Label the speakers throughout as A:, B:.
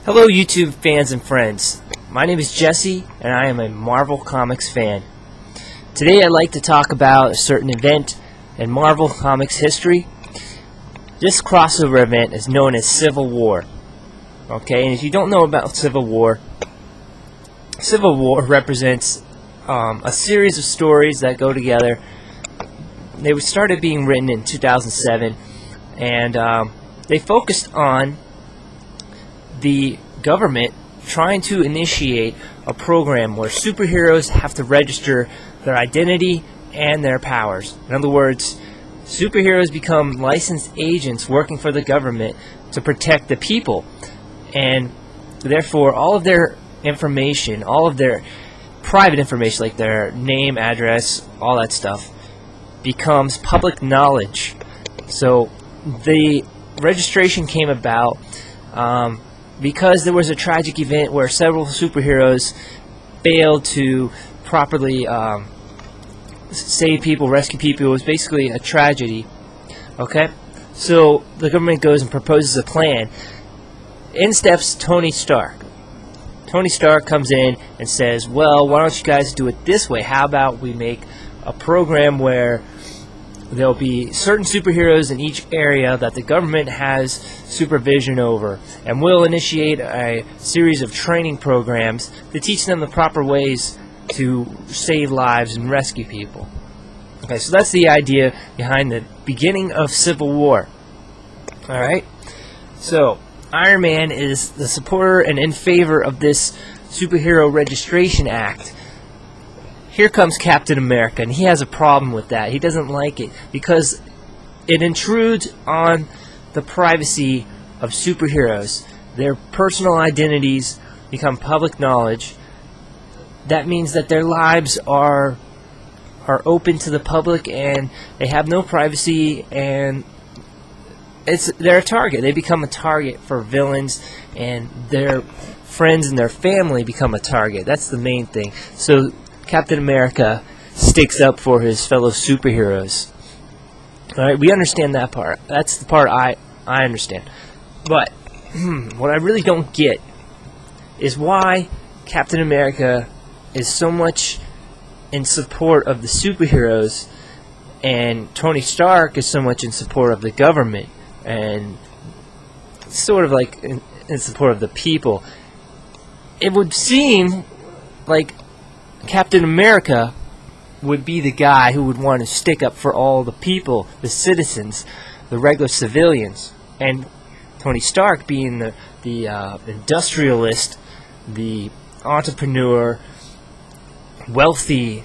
A: Hello YouTube fans and friends. My name is Jesse and I am a Marvel Comics fan. Today I'd like to talk about a certain event in Marvel Comics history. This crossover event is known as Civil War. Okay, and if you don't know about Civil War represents a series of stories that go together. They started being written in 2007 and they focused on the government trying to initiate a program where superheroes have to register their identity and their powers. In other words, superheroes become licensed agents working for the government to protect the people, and therefore all of their information, all of their private information like their name, address, all that stuff becomes public knowledge. So the registration came about because there was a tragic event where several superheroes failed to properly save people, rescue people. It was basically a tragedy. Okay? So the government goes and proposes a plan. In steps Tony Stark. Tony Stark comes in and says, well, why don't you guys do it this way? How about we make a program where there'll be certain superheroes in each area that the government has supervision over, and we'll initiate a series of training programs to teach them the proper ways to save lives and rescue people. Okay, so that's the idea behind the beginning of Civil War. Alright? So, Iron Man is the supporter and in favor of this Superhero Registration Act. Here comes Captain America, and he has a problem with that. He doesn't like it because it intrudes on the privacy of superheroes. Their personal identities become public knowledge. That means that their lives are open to the public, and they have no privacy, and they're a target. They become a target for villains, and their friends and their family become a target. That's the main thing. So Captain America sticks up for his fellow superheroes. Alright, we understand that part. That's the part I understand. But what I really don't get is why Captain America is so much in support of the superheroes and Tony Stark is so much in support of the government and sort of like in support of the people. It would seem like Captain America would be the guy who would want to stick up for all the people, the citizens, the regular civilians, and Tony Stark being the industrialist, the entrepreneur, wealthy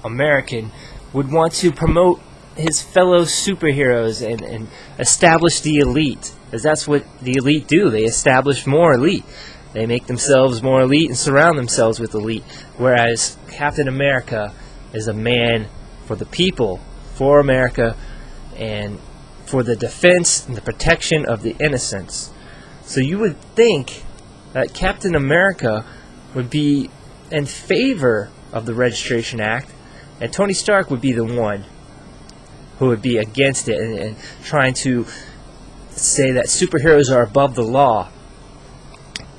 A: American, would want to promote his fellow superheroes and establish the elite, because that's what the elite do. They establish more elite. They make themselves more elite and surround themselves with elite. Whereas Captain America is a man for the people, for America, and for the defense and the protection of the innocents. So you would think that Captain America would be in favor of the Registration Act, and Tony Stark would be the one who would be against it and trying to say that superheroes are above the law.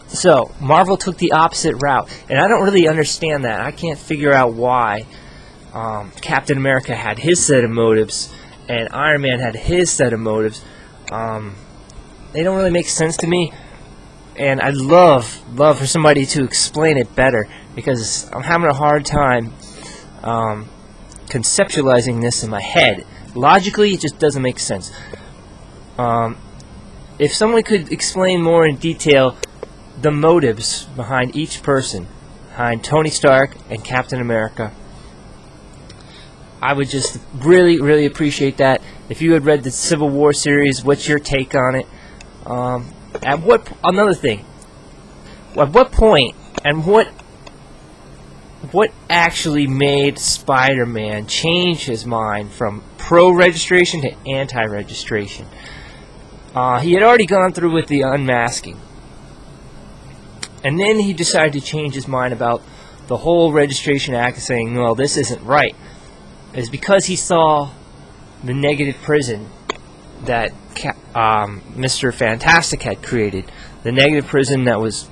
A: So, Marvel took the opposite route, and I don't really understand that. I can't figure out why Captain America had his set of motives and Iron Man had his set of motives. They don't really make sense to me, and I'd love for somebody to explain it better, because I'm having a hard time conceptualizing this in my head. Logically, it just doesn't make sense. If someone could explain more in detail the motives behind each person, behind Tony Stark and Captain America, I would just really appreciate that. If you had read the Civil War series, what's your take on it? Another thing, at what point and what actually made Spider-Man change his mind from pro-registration to anti-registration? He had already gone through with the unmasking, and then he decided to change his mind about the whole Registration Act, saying, well, this isn't right. It's because he saw the negative prison that Mr. Fantastic had created, the negative prison that was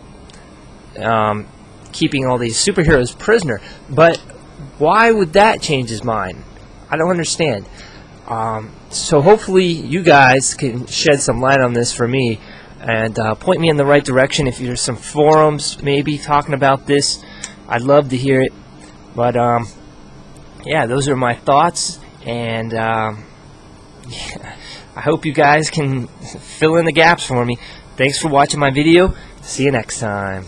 A: keeping all these superheroes prisoner. But why would that change his mind? I don't understand. So hopefully you guys can shed some light on this for me and point me in the right direction. If there's some forums maybe talking about this, I'd love to hear it. But yeah, those are my thoughts, and yeah, I hope you guys can fill in the gaps for me. Thanks for watching my video. See you next time.